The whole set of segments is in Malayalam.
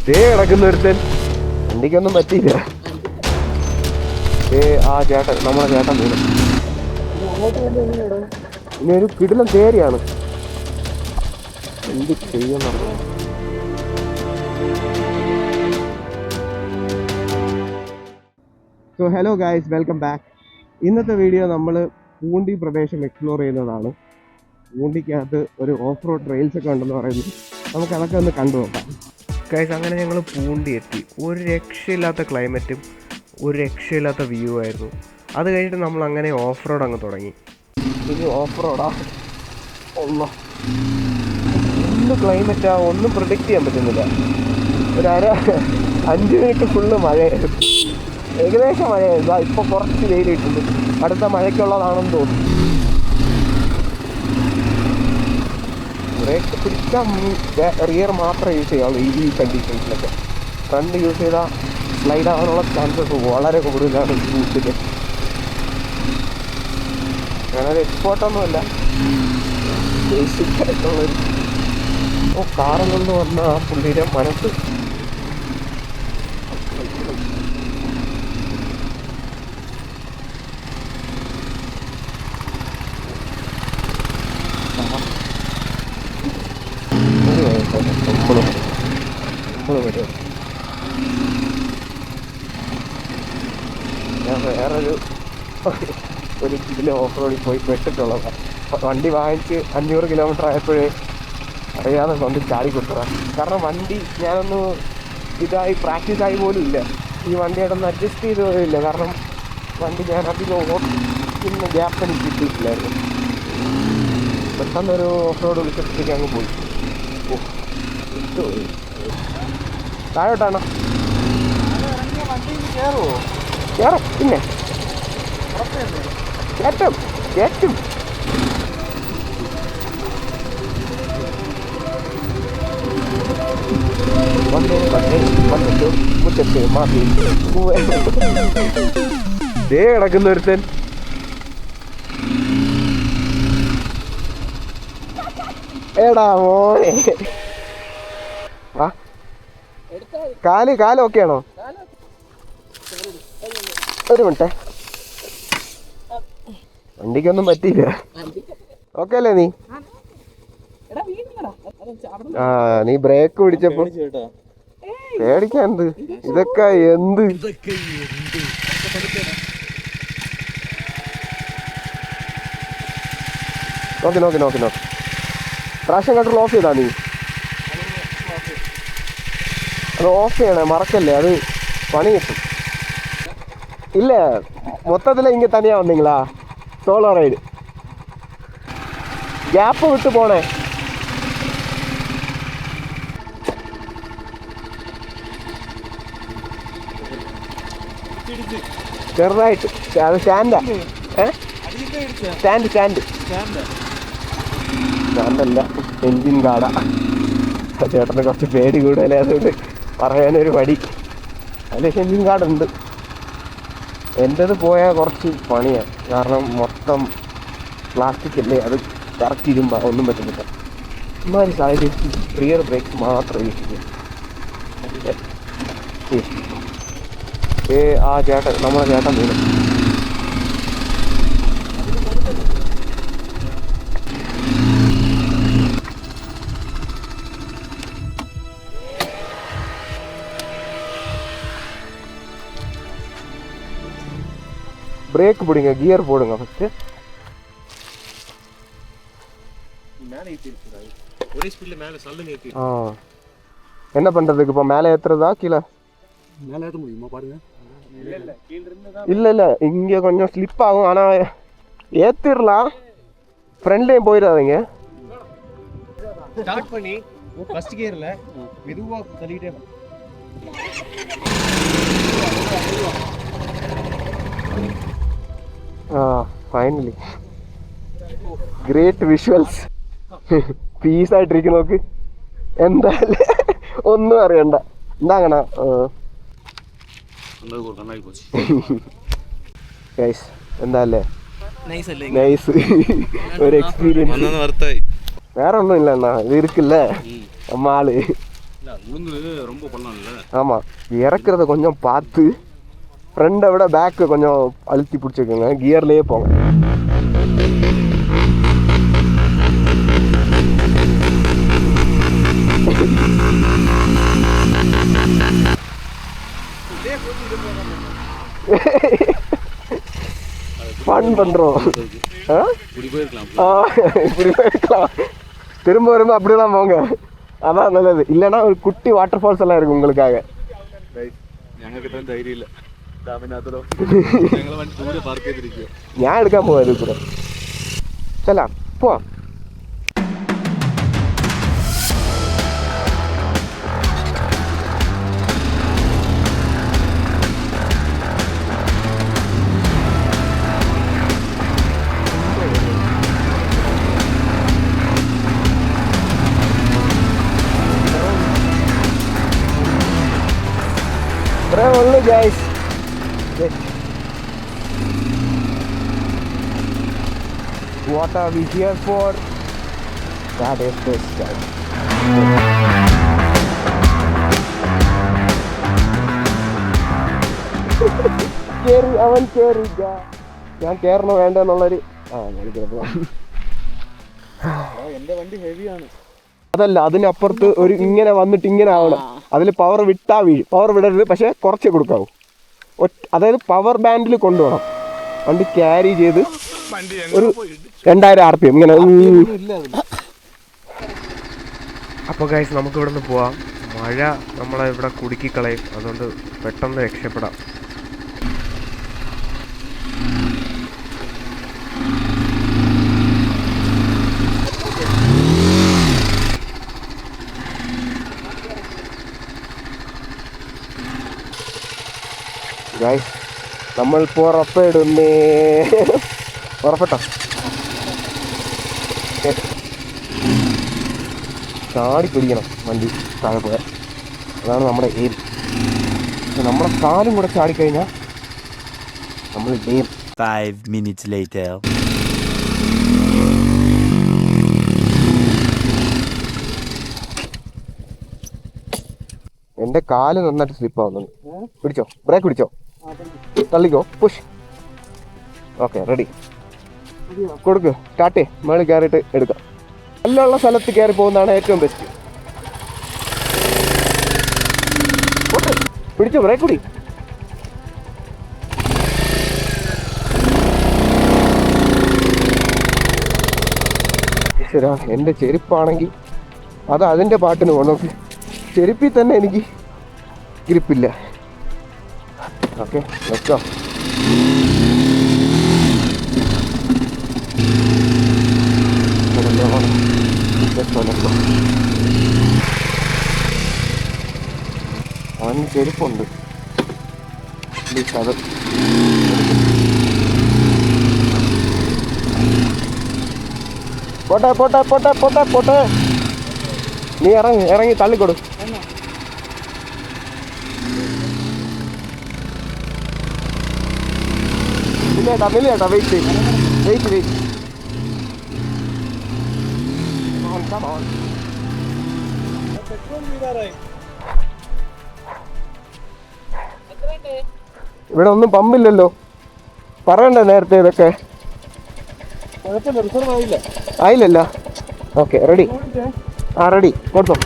കിടക്കുന്ന ഒരുത്തൻ വണ്ടിക്കൊന്നും പറ്റിയില്ല. ആ ചേട്ടൻ, നമ്മളെ ചേട്ടൻ വീട് ഇനി ഒരു കിടിലം തേരിയാണ്. എന്ത് ചെയ്യുന്ന so hello guys, welcome back. ഇന്നത്തെ വീഡിയോ നമ്മൾ പൂണ്ടി പ്രദേശം എക്സ്പ്ലോർ ചെയ്യുന്നതാണ്. പൂണ്ടിക്കകത്ത് ഒരു ഓഫ് റോഡ് ട്രെയിൽസ് ഒക്കെ ഉണ്ടെന്ന് പറയുന്നു. നമുക്ക് അതൊക്കെ ഒന്ന് കണ്ടു നോക്കാം ഗായ്സ്. അങ്ങനെ ഞങ്ങൾ പൂണ്ടി എത്തി. ഒരു രക്ഷയില്ലാത്ത ക്ലൈമറ്റും ഒരു രക്ഷയില്ലാത്ത വ്യൂ ആയിരുന്നു. അത് കഴിഞ്ഞിട്ട് നമ്മൾ അങ്ങനെ ഓഫ് റോഡ് അങ്ങ് തുടങ്ങി. ഇത് ഓഫ് റോഡാ, ഒന്നും ക്ലൈമറ്റാ, ഒന്നും പ്രിഡിക്റ്റ് ചെയ്യാൻ പറ്റുന്നില്ല. ഒരു 5 മിനിറ്റ് ഫുള്ള് മഴയായിരുന്നു, ഏകദേശം മഴയായിരുന്നു. ഇപ്പോൾ കുറച്ച് വെയിൽ കിട്ടുന്നുണ്ട്, അടുത്ത മഴയ്ക്കുള്ളതാണെന്ന് തോന്നുന്നു. ബ്രേക്ക് പിടിക്കാൻ റിയർ മാത്രമേ യൂസ് ചെയ്യാവുള്ളൂ ഈ കണ്ടീഷൻസിലൊക്കെ. ഫ്രണ്ട് യൂസ് ചെയ്താൽ സ്ലൈഡ് ആവാനുള്ള ചാൻസസ് വളരെ കൂടുതലാണ് ഈ റൂട്ടിൽ. ഞാനൊരു എക്സ്പോർട്ടൊന്നുമല്ല, ബേസിക് ആയിട്ടുള്ളൊരു കാറിൽ നിന്ന് വന്ന ആ പുള്ളിയുടെ മനസ്സ്. ഞാൻ വേറൊരു ഇതിലെ ഓഫ് റോഡിൽ പോയി പെട്ടിട്ടുള്ളതാണ്. വണ്ടി വാങ്ങിച്ച് 500 കിലോമീറ്റർ ആയപ്പോഴേ അറിയാതെ കൊണ്ട് ചാടി കൊടുത്തതാണ്. കാരണം വണ്ടി ഞാനൊന്ന് ഇതായി പ്രാക്ടീസായി പോലും ഇല്ല. ഈ വണ്ടിയായിട്ടൊന്ന് അഡ്ജസ്റ്റ് ചെയ്ത് പോലില്ല. കാരണം വണ്ടി ഞാൻ അധികം ഓടുന്ന ഗ്യാപ്പ് എനിക്ക് കിട്ടിയിട്ടില്ലായിരുന്നു. പെട്ടെന്നൊരു ഓഫ് റോഡ് വിളിച്ചപ്പോഴത്തേക്ക് അങ്ങ് പോയി. താഴോട്ടാണോ? കയറും, പിന്നെ കയറ്റും. മുറ്റത്ത് മാറ്റി കിടക്കുന്ന ഒരുത്തൻ. എടാ മോനെ, കാല് ഓക്കെയാണോ? ഒരു മിനിറ്റ്, വണ്ടിക്കൊന്നും പറ്റിയില്ല. ഓക്കെ അല്ലേ നീ? നീ ബ്രേക്ക് പിടിച്ചപ്പോ പേടിക്കാൻ എന്ത്, ഇതൊക്കെ എന്ത്. നോക്കി പ്രാവശ്യം കണ്ടു ഓഫ് ചെയ്താ നീ? അത് ഓഫ് ചെയ്യണേ, മറക്കല്ലേ, അത് പണി കിട്ടും. ഇല്ല, മൊത്തത്തിൽ ഇങ്ങനെ തനിയാ വന്നീങ്ങളാ സോളോ റൈഡ്. ഗ്യാപ്പ് വിട്ട് പോണേ. ചെറുതായിട്ട് അത് സ്റ്റാൻഡാ. സ്റ്റാൻഡല്ല, എൻജിൻ കാടാ. ചേട്ടന് കുറച്ച് പേടി കൂടുതലേ, അതുകൊണ്ട് പറയാനൊരു മടി. അതിൽ എൻജിൻ കാർഡുണ്ട്. എൻ്റേത് പോയാൽ കുറച്ച് പണിയാണ്, കാരണം മൊത്തം പ്ലാസ്റ്റിക് അല്ലേ, അത് കറക്റ്റ് ഇരുമ്പാ, ഒന്നും പറ്റുന്നില്ല. ഇമാതിരി സാഹചര്യത്തിൽ റിയർ ബ്രേക്ക് മാത്രം യൂസ് ചെയ്യാം. ആ ചേട്ടൻ, നമ്മളെ ചേട്ടൻ വീട് பிரேக் பிடிங்க, கியர் போடுங்க ஃபர்ஸ்ட். மேலே ஏத்திருக்காரு, ஒரே ஸ்பீட்ல மேலே சல்லுன்னு ஏத்தி. என்ன பண்றதுக்கு இப்போ மேலே ஏத்துறதா கீழ? மேலே ஏத்த முடியுமா பாருங்க. இல்ல கீழ இருந்தா இல்ல இங்க கொஞ்சம் ஸ்லிப் ஆகும். ஆனா ஏத்திரலாம், ஃப்ரண்ட்லயும் போயிடாதீங்க. ஸ்டார்ட் பண்ணி ஃபர்ஸ்ட் கியர்ல மெதுவா தள்ளிட்டே வா. Finally great visuals. പീസായിട്ടിരിക്കും നോക്ക്. എന്തായാലും ഒന്നും അറിയണ്ട. എന്താ ഗൈസ്, എന്താല്ലേ നൈസ് ഒരു എക്സ്പീരിയൻസ്. വേറെ ഒന്നും ഇല്ല, എന്നാ ഇത് ഇരിക്കില്ലേ അമ്മാള്. ஆமா, இறக்குறத கொஞ்சம் பார்த்து ஃப்ரண்டை விட பேக்கு கொஞ்சம் அழுத்தி பிடிச்சிக்கோங்க, கியர்லேயே போங்க. ஃபன் பண்ணுறோம். இப்படி போயிருக்கலாம், திரும்ப வரும்போது அப்படிதான் போங்க, அதான் நல்லது. இல்லைன்னா ஒரு குட்டி வாட்டர் ஃபால்ஸ் எல்லாம் இருக்கு உங்களுக்காக. ഞാൻ എടുക്കാൻ പോയത് കൂടെ ചെല്ലാം പോവാം. Only guys. What are we here for? That is this guy. കേറി അവൻ കേറില്ല, ഞാൻ കേറണോ വേണ്ട എന്നുള്ളൊരു എന്റെ വണ്ടി ഹെവിയാണ്. അതല്ല, അതിനപ്പുറത്ത് ഒരു ഇങ്ങനെ വന്നിട്ട് ഇങ്ങനെ ആവണം, അതിൽ പവർ വിട്ടാ വീഴും. പവർ വിടരുത്, പക്ഷെ കുറച്ചേ കൊടുക്കാവൂ. അതായത് പവർ ബാൻഡിൽ കൊണ്ടുപോകണം വണ്ടി ക്യാരി ചെയ്ത് ഒരു 2000 RPM ഇങ്ങനെ. അപ്പോൾ ഗൈസ് നമുക്ക് ഇവിടെ നിന്ന് പോവാം. മഴ നമ്മളെ ഇവിടെ കുടുക്കിക്കളയും, അതുകൊണ്ട് പെട്ടെന്ന് രക്ഷപ്പെടാം. ഗൈസ് നമ്മൾ പുറപ്പെടുന്നേ. പുറപ്പെട്ടോ? ചാടി പിടിക്കണം വണ്ടി താഴെ പോയാൽ, അതാണ് നമ്മുടെ എയിം. നമ്മുടെ കാലും കൂടെ ചാടിക്കഴിഞ്ഞാൽ നമ്മൾ എയിം. 5 minutes later. എൻ്റെ കാല് നന്നായിട്ട് സ്ലിപ്പാവുന്നുണ്ട്. പിടിച്ചോ, ബ്രേക്ക് പിടിച്ചോ, തള്ളിക്കോ, പുഷ്. Okay, ready. കൊടുക്ക്, സ്റ്റാർട്ടേ. മേളിൽ കയറിയിട്ട് എടുക്കാം. നല്ലുള്ള സ്ഥലത്ത് കയറി പോകുന്നതാണ് ഏറ്റവും ബെസ്റ്റ്. പിടിച്ചോ, ബ്രേക്ക് പിടി. ശരാ, എൻ്റെ ചെരുപ്പാണെങ്കിൽ അത് അതിൻ്റെ പാട്ടിന് പോകണം. ചെരുപ്പിൽ തന്നെ എനിക്ക് ഗ്രിപ്പില്ല. Okay, let's go. അവന് ചെരുപ്പുണ്ട്, പ്ലീസ്. അത് പോട്ടെ പോട്ടെ പോട്ടെ പോട്ടെ പോട്ടെ. നീ ഇറങ്ങി ഇറങ്ങി തള്ളിക്കൊടു. ഇല്ലേട്ടാ, ഇല്ലേട്ടാ, വെയിറ്റ് വെയിറ്റ് വെയിറ്റ്. ഇവിടെ ഒന്നും പമ്പില്ലല്ലോ, പറയണ്ടേ നേരത്തെ ഇതൊക്കെ? ആയില്ലല്ല. Okay, ready. ആ, റെഡി, കൊടുത്തോ.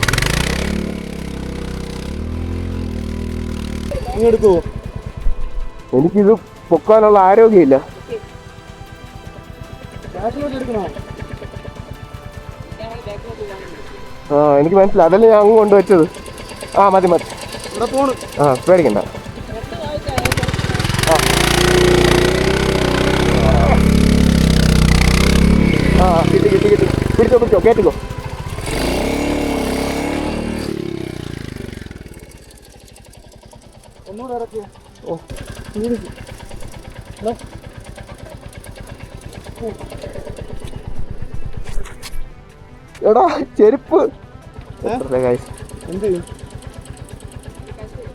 എനിക്കിത് പൊക്കാനുള്ള ആരോഗ്യമില്ല. ആ, എനിക്ക് മനസ്സിലായി, അതല്ലേ ഞാൻ അങ്ങ് കൊണ്ടുവച്ചത്. ആ, മതി മതി. ആ, പേടിക്കണ്ട. ആ, കിട്ടി കിട്ടി കിട്ടി. പിടിച്ചോ പിടിച്ചോ, കേട്ടിക്കോ. ഓ, എടാ ചെരുപ്പ്.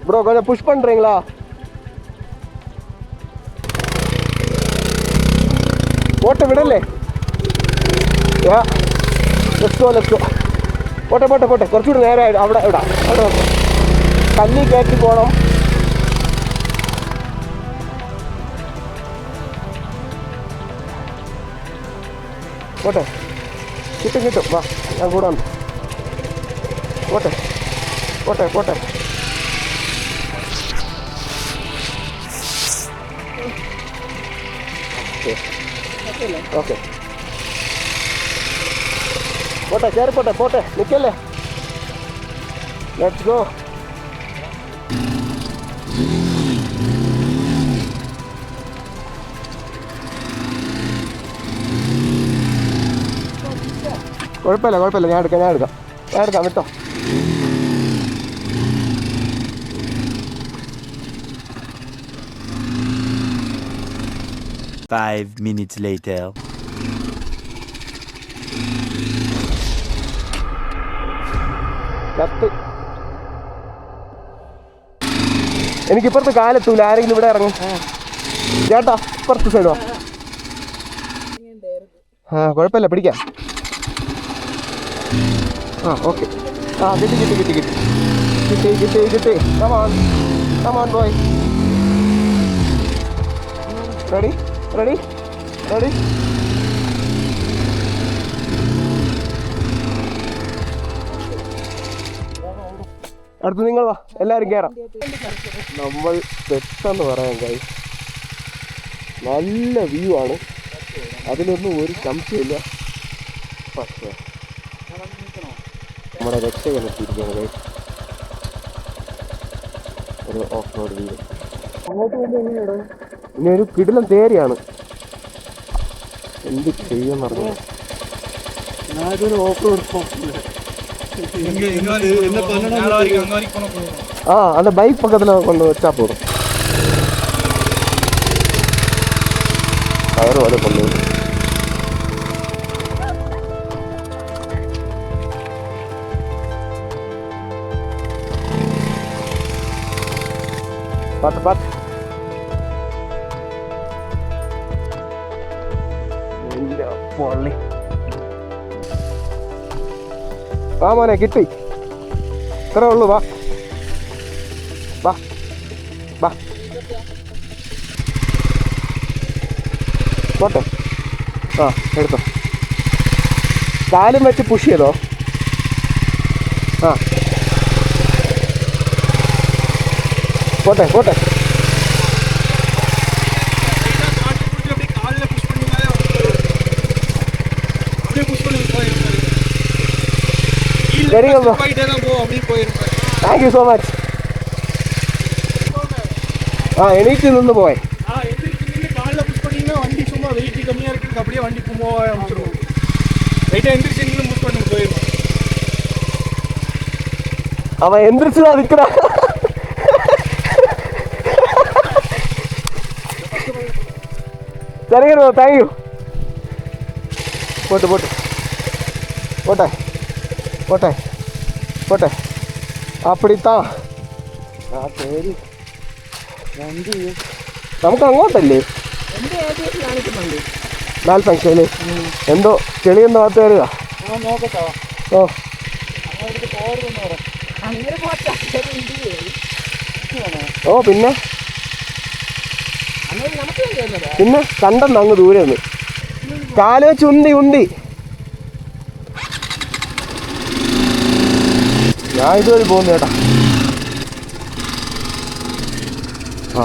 ப்ரோ கொஞ்சம் புஷ் பண்றீங்களா? ஓட்ட விடலே. யா, லெட்ஸ் கோ லெட்ஸ் கோ. പോട്ടെ പോട്ടെ പോട്ടെ, കുറച്ചുകൂടി നേരെ അവിടെ ഇടാം. അവിടെ കല്ലി കയറ്റി പോകണം. പോട്ടെ, കിട്ടും കിട്ടും, വാ ഞാൻ കൂടെ ഉണ്ട്. പോട്ടെ പോട്ടെ പോട്ടെ. ഓക്കെ പോട്ടെ, കയറി പോട്ടെ, പോട്ടെ, നിൽക്കല്ലേ. Let's go. കുഴപ്പമില്ല കുഴപ്പമില്ല, ഞാൻ എടുക്കാം വിട്ടോ. Five minutes later. കത്ത് എനിക്കിപ്പുറത്ത് കാലെത്തൂല. ആരെങ്കിലും ഇവിടെ ഇറങ്ങും ചേട്ടാ, ഇപ്പുറത്ത് സൈഡോ. കുഴപ്പമില്ല, പിടിക്കാം. ഓക്കെ. കിട്ടി. Come on boy. Ready? അടുത്ത് നിങ്ങൾ വാ, എല്ലാവരും കയറാം. നമ്മൾ പെട്ടെന്ന് പറയാം കൈ, നല്ല വ്യൂ ആണ്, അതിലൊന്നും ഒരു സംശയമില്ല. പക്ഷേ നമ്മുടെ രക്ഷകൻ എത്തിയിരിക്കുകയാണ് ഒരു ഓഫ് റോഡ് വ്യൂ. അങ്ങോട്ട് പോകുമ്പോൾ എങ്ങനെയാണ്? ഇനി ഒരു കിടിലം തേരിയാണ്. എന്ത് ചെയ്യുമെന്ന് പറഞ്ഞു. ഞാനൊരു ഓഫ് റോഡ് அந்த பைக் பக்கத்துல கொண்டு வச்சா போதும். கயிறு வரை கொண்டு பார்த்து പൊള്ളി. വാ മോനെ, കിട്ടി. ഇത്രേ ഉള്ളൂ. വാ വാ വാ, പോട്ടെ. എടുത്തോ, കാലും വെച്ച് പുഷ് ചെയ്തോ. പോട്ടെ പോട്ടെ. Very good, thank you so much. എണീറ്റ് നിന്ന് പോയെ. வண்டி சும்மா வெயிட் கம்மியா இருக்கு, அப்படியே வண்டி மூவ் ஆரம்பிச்சிடும். ரைட்டா எந்திரிச்சு மூவ் பண்ணி போயிடும். அவன் எந்திரிச்சுதான் நிற்கிறான். சரிங்க, தேங்க்யூ. போட்டு போட்டு போட்டே போட்டே போட்டே அப்படித்தான். ശരി, നമുക്ക് അങ്ങോട്ടല്ലേ നാല് ഫംഗ്ഷന് എന്തോ ചെളിയൊന്നും ഭാഗത്ത് വരിക. ഓ പിന്നെ കണ്ടെന്ന് അങ്ങ് ദൂരെ നിന്ന് കാല് വെച്ച് ഉന്തി. ഞാൻ ഇതുവഴി പോകുന്നു ചേട്ടാ.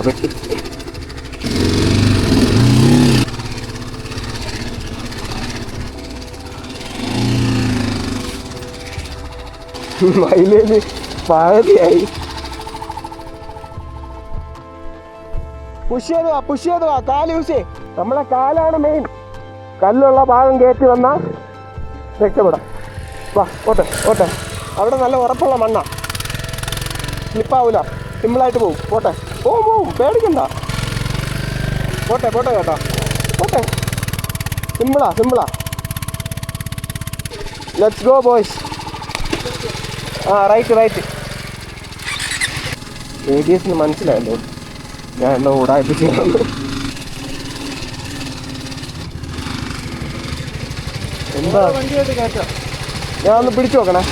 വെട്ടി മൈലേജ് പകുതിയായി. പുഷ് ചെയ്ത് വാ, കാല് യൂസ് ചെയ്യ്. നമ്മളെ കാലാണ് മെയിൻ. കല്ലുള്ള ഭാഗം കയറ്റി വന്നാൽ രക്ഷപ്പെടാം. വാ, ഓട്ടെ. അവിടെ നല്ല ഉറപ്പുള്ള മണ്ണാ, സ്ലിപ്പാവൂല, സിമ്പിളായിട്ട് പോകും. പോവും, പേടിക്കണ്ട. പോട്ടെ കേട്ടോ, പോട്ടെ. സിമ്പിളാ. Let's go boys. Right. ADS മനസ്സിലായല്ലോ, ഞാൻ എന്നെ ഓടായിപ്പിച്ചു. എന്താ ഞാൻ ഒന്ന് പിടിച്ചു നോക്കണേ.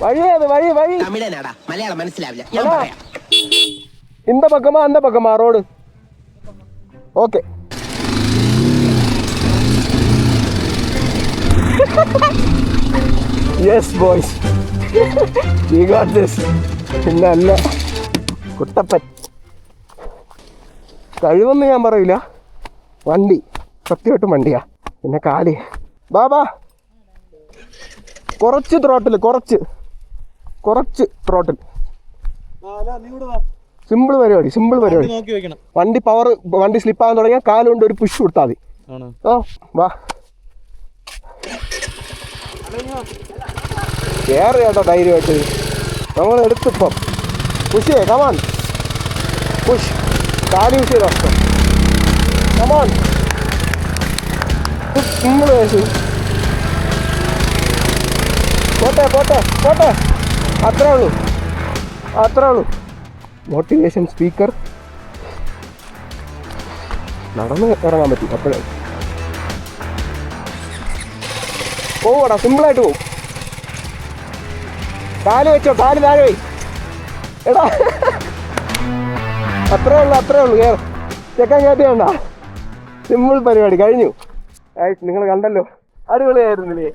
വഴിയത് വഴി വഴി തമിഴനാടാ മലയാളം മനസ്സിലാവില്ല ഞാൻ അണ്ണാ, പറയാം. இந்த பக்கமா அந்த பக்கமா road okay yes boys we got this. പിന്നല്ല കുട്ടപ്പൻ കഴിവൊന്നും ഞാൻ പറയില്ല. വണ്ടി സത്യമായിട്ടും വണ്ടിയാ. പിന്നെ കാല് ബാബാ കുറച്ച് ത്രോട്ടിൽ കുറച്ച് ത്രോട്ടിൽ. സിമ്പിൾ പരിപാടി നോക്കി വെക്കണം. വണ്ടി പവർ വണ്ടി സ്ലിപ്പാകാൻ തുടങ്ങിയാൽ കാലുകൊണ്ട് ഒരു പുഷ് കൊടുത്താൽ മതി. ഓ വാ കേറ് കേട്ടോ ധൈര്യമായിട്ട്. നമ്മൾ എടുത്തിപ്പം പുഷ് ചെയ്യേ. Come on push. കാല് യൂസ് ചെയ്തോ. Come on simple case. പോട്ടെ പോട്ടെ പോട്ടെ. അത്രേ ഉള്ളൂ. Motivation speaker. നടന്ന് ഇറങ്ങാൻ പറ്റും അപ്പോഴേ. പോവാടാ, സിമ്പിളായിട്ട് പോവും. കാല് വെച്ചോ, കാല് താഴെ പോയി. എടാ അത്രേ ഉള്ളൂ. കേറ് ചെക്കൻ കയറ്റി വേണ്ട. സിമ്പിൾ പരിപാടി കഴിഞ്ഞു. നിങ്ങൾ കണ്ടല്ലോ, അടിപൊളിയായിരുന്നില്ലേ?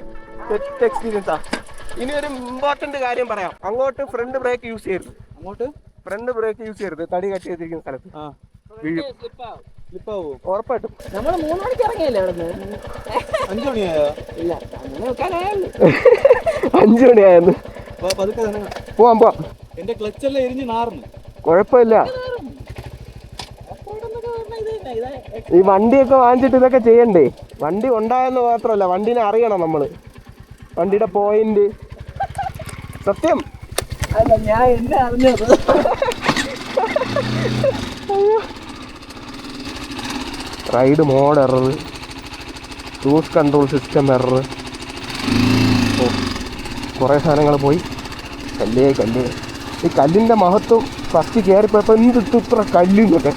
സെറ്റ് എക്സ്പീരിയൻസാ. ഇനി ഒരു ഇമ്പോർട്ടന്റ് കാര്യം പറയാം. അങ്ങോട്ട് ഫ്രണ്ട് ബ്രേക്ക് യൂസ് ചെയ്യരുത്. തടി കട്ട് ചെയ്തിരിക്കുന്ന സ്ഥലത്ത് വീഴും. ഉറപ്പായിട്ടും. നമ്മള് 3 മണിക്ക് ഇറങ്ങിയല്ലേ അവിടെ 5 മണിയായോ? ഇല്ല 5 മണിയായെന്ന്. പോവാം. എന്റെ ക്ലച്ചെല്ലാം എരിഞ്ഞ് നാർന്നു. കുഴപ്പമില്ല. ഈ വണ്ടിയൊക്കെ വാങ്ങിച്ചിട്ട് ഇതൊക്കെ ചെയ്യണ്ടേ? വണ്ടി ഉണ്ടായെന്ന് മാത്രമല്ല, വണ്ടീനെ അറിയണം നമ്മള്. വണ്ടിയുടെ പോയിന്റ്. സത്യം അല്ല, ഞാൻ എന്നെ അറിഞ്ഞത്. Ride mode error, cruise control system error. കുറേ സാധനങ്ങൾ പോയി. കല്ലേ. ഈ കല്ലിൻ്റെ മഹത്വം ഫസ്റ്റ് കയറിപ്പോയപ്പോൾ എന്തിട്ട് ഇത്ര കല്ലിന്നൊക്കെ.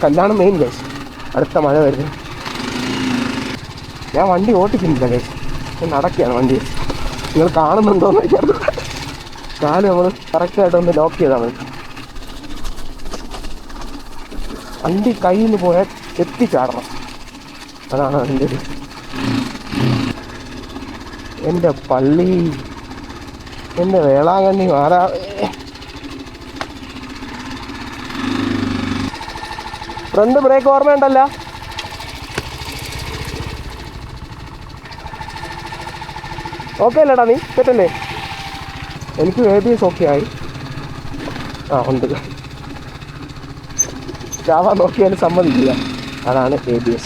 കല്ലാണ് മെയിൻ കേസ്. അടുത്ത മഴ വരുന്നത്. ഞാൻ വണ്ടി ഓട്ടിക്കുന്നില്ല കേസ്, ഞാൻ നടക്കുകയാണ് വണ്ടി. നിങ്ങൾ കാണുന്നുണ്ടോയെന്ന് എനിക്കറിയില്ല. കാല് നമ്മൾ കറക്റ്റായിട്ടൊന്ന് ലോക്ക് ചെയ്താൽ മതി. വണ്ടി കയ്യിൽ നിന്ന് പോയാൽ എത്തിച്ചാടണം. അതാണ് അതിൻ്റെ ഒരു. എൻ്റെ പള്ളി, എൻ്റെ വേളാങ്കണ്ണി മാറാ. Front break ഓർമ്മയുണ്ടല്ല? ഓക്കെ അല്ലേടാ? നീ തെറ്റല്ലേ? എനിക്ക് ABS ഓക്കെ ആയി. ഉണ്ട്. ചാവാൻ നോക്കിയാലും സമ്മതിക്കില്ല. അതാണ് ABS.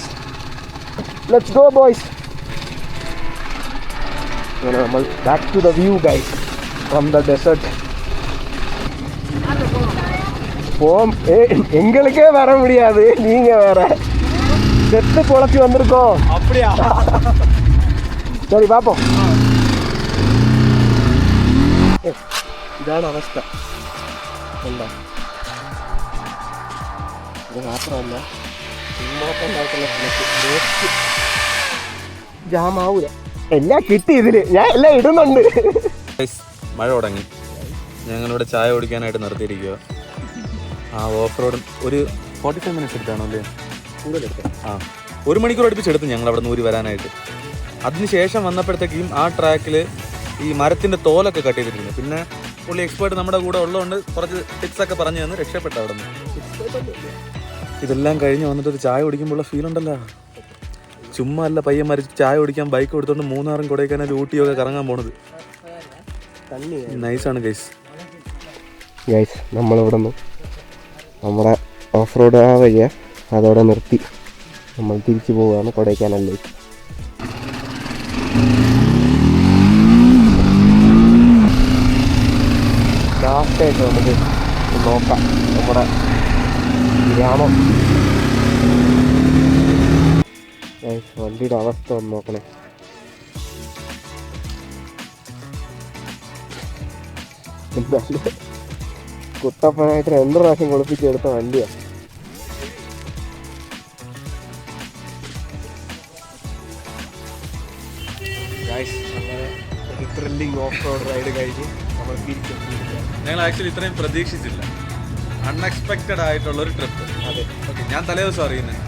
Let's go boys. അങ്ങനെ നമ്മൾ back to the view guys from the desert. போம். எங்களுக்கே வர முடியாது, நீங்க வேற. செத்து குழச்சி வந்திருக்கோம். அப்படியா? சரி பாப்போம். ഇതാണ് അവസ്ഥ. എന്താ ഇത് മാത്രമല്ല, ഇമ്പോർട്ടൻ്റ് ആയിട്ടുള്ള ജാമാവൂല. എല്ലാം കിട്ടി ഇതില്. ഞാൻ എല്ലാം ഇടുന്നുണ്ട്. മഴ തുടങ്ങി. ഞങ്ങളിവിടെ ചായ കുടിക്കാനായിട്ട് നിർത്തിയിരിക്കുക. ആ ഓഫ് റോഡ് ഒരു 45 മിനിറ്റ്സ് എടുത്താണോ അല്ലേ? ആ 1 മണിക്കൂർ അടുപ്പിച്ചെടുത്തു ഞങ്ങൾ അവിടെ നിന്ന് ഊരി വരാനായിട്ട്. അതിനുശേഷം വന്നപ്പോഴത്തേക്കും ആ ട്രാക്കിൽ ഈ മരത്തിൻ്റെ തോലൊക്കെ കട്ട് ചെയ്തിട്ടുണ്ട്. പിന്നെ പുള്ളി എക്സ്പേർട്ട് നമ്മുടെ കൂടെ ഉള്ളതുകൊണ്ട് കുറച്ച് ടിപ്സൊക്കെ പറഞ്ഞു തന്ന് രക്ഷപ്പെട്ടു അവിടെ നിന്ന്. ഇതെല്ലാം കഴിഞ്ഞ് വന്നിട്ടൊരു ചായ കുടിക്കുമ്പോഴുള്ള ഫീൽ ഉണ്ടല്ലോ. ചുമ്മാ അല്ല പയ്യന്മാർ ചായ കുടിക്കാൻ ബൈക്ക് എടുത്തോണ്ട് മൂന്നാറും കൊടൈക്കനാൽ ഊട്ടിയൊക്കെ കറങ്ങാൻ പോണത്. നൈസാണ് ഗൈസ്. നമ്മളിവിടെ നിന്ന് നമ്മുടെ ഓഫ് റോഡ് ആ വഴിയാ, അതോടെ നിർത്തി നമ്മൾ തിരിച്ചു പോവുകയാണ് കൊടൈക്കനാലിലേക്ക്. ലാസ്റ്റായിട്ട് നമുക്ക് നോക്കാം നമ്മുടെ ഗ്രാമം. വണ്ടിയുടെ അവസ്ഥ ഒന്ന് നോക്കണേ. എന്തായാലും കുട്ടപ്പനായിട്ട് 2 പ്രാവശ്യം കുളിപ്പിച്ചെടുത്ത വണ്ടിയാണ്. ഗൈസ് അങ്ങനെ ഒരു ത്രില്ലിംഗ് ഓഫ് റോഡ് റൈഡ് കഴിഞ്ഞ് നമ്മൾ തിരിച്ചെത്തിയിരിക്കുകയാണ്. ഞങ്ങൾ ആക്ച്വലി ഇത്രയും പ്രതീക്ഷിച്ചില്ല. അൺഎക്സ്പെക്റ്റഡ് ആയിട്ടുള്ള ഒരു ട്രിപ്പ്. അതെ, ഓക്കെ, ഞാൻ തലേ ദിവസം അറിയുന്നത്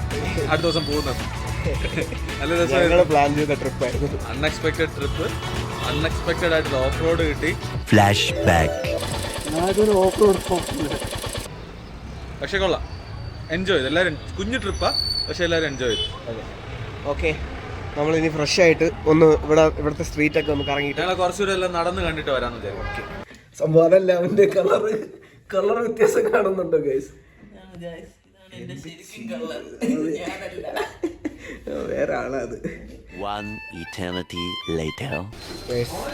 അടുത്ത ദിവസം പോകുന്നത്. നല്ല ഞങ്ങൾ രസമായിരുന്നു. പ്ലാൻ ചെയ്ത ട്രിപ്പായിരുന്നു. അൺഎക്സ്പെക്റ്റഡ് ട്രിപ്പ്, അൺഎക്സ്പെക്റ്റഡ് ആയിട്ടുള്ള ഓഫ് റോഡ് കിട്ടി. Flashback. ഞാനൊരു ഓഫ് റോഡ് പക്ഷെ കൊള്ളാം, എൻജോയ് ചെയ്തു എല്ലാവരും. കുഞ്ഞു ട്രിപ്പാ, പക്ഷെ എല്ലാവരും എൻജോയ് ചെയ്തു. അതെ, ഓക്കെ. നമ്മളിനി ഫ്രഷ് ആയിട്ട് ഒന്ന് ഇവിടുത്തെ സ്ട്രീറ്റൊക്കെ ഒന്ന് കറങ്ങിയിട്ട് ഞങ്ങൾ കുറച്ചുകൂടെ എല്ലാം നടന്ന് കണ്ടിട്ട് വരാമെന്ന് വിചാരിക്കും. സംഭവം അതല്ല, അവൻ്റെ കളർ വ്യത്യാസം കാണുന്നുണ്ടോ ഗൈസ്? വേറെ ആളത്. One eternity later.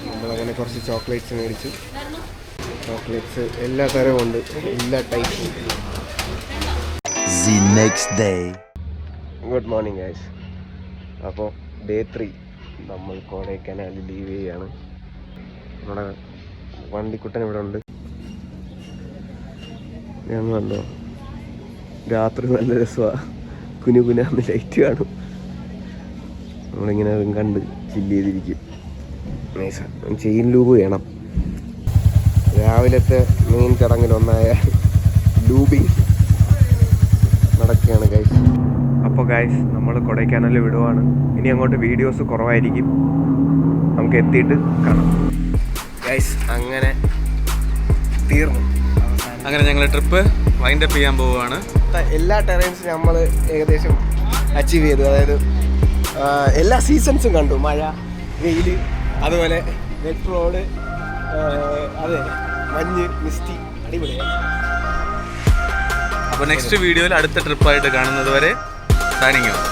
നമ്മളങ്ങനെ കുറച്ച് ചോക്ലേറ്റ്സ് മേടിച്ചു. ചോക്ലേറ്റ്സ് എല്ലാ തരവും ഉണ്ട്, എല്ലാ ടൈപ്പും. The next day. Good morning guys. അപ്പോൾ ഡേ 3 നമ്മൾ കൊടൈക്കനാലിൽ ലീവ് ചെയ്യാണ്. നമ്മുടെ വണ്ടിക്കുട്ടൻ ഇവിടെ ഉണ്ട്. ഞാൻ കണ്ടോ, രാത്രി നല്ല രസമാണ്. കുനുകുനാന്ന് ലൈറ്റ് കാണും. നമ്മളിങ്ങനെ അതും കണ്ട് ചില്ല് ചെയ്തിരിക്കും. നൈസാണ്. ചെയിൻ ലൂബ് വേണം. രാവിലത്തെ മെയിൻ ചടങ്ങിലൊന്നായ ലൂബിങ് നടക്കുകയാണ് ഗൈസ്. അപ്പോൾ ഗൈസ് നമ്മൾ കൊടൈക്കനാലിൽ വിടുവാണ്. ഇനി അങ്ങോട്ട് വീഡിയോസ് കുറവായിരിക്കും. നമുക്ക് എത്തിയിട്ട് കാണാം ഗൈസ്. അങ്ങനെ തീർന്നു. അങ്ങനെ ഞങ്ങൾ ട്രിപ്പ് വൈൻഡപ്പ് ചെയ്യാൻ പോവുകയാണ്. എല്ലാ ടെറൈൻസും നമ്മൾ ഏകദേശം അച്ചീവ് ചെയ്തു. അതായത് എല്ലാ സീസൺസും കണ്ടു. മഴ, വെയിൽ, അതുപോലെ വെറ്റ് റോഡ്, അതെ, മഞ്ഞ്, മിസ്റ്റി, അടിപൊളിയാണ്. അപ്പോൾ നെക്സ്റ്റ് വീഡിയോയിൽ അടുത്ത ട്രിപ്പായിട്ട് കാണുന്നത് വരെ സൈനിങ് ഓഫ്.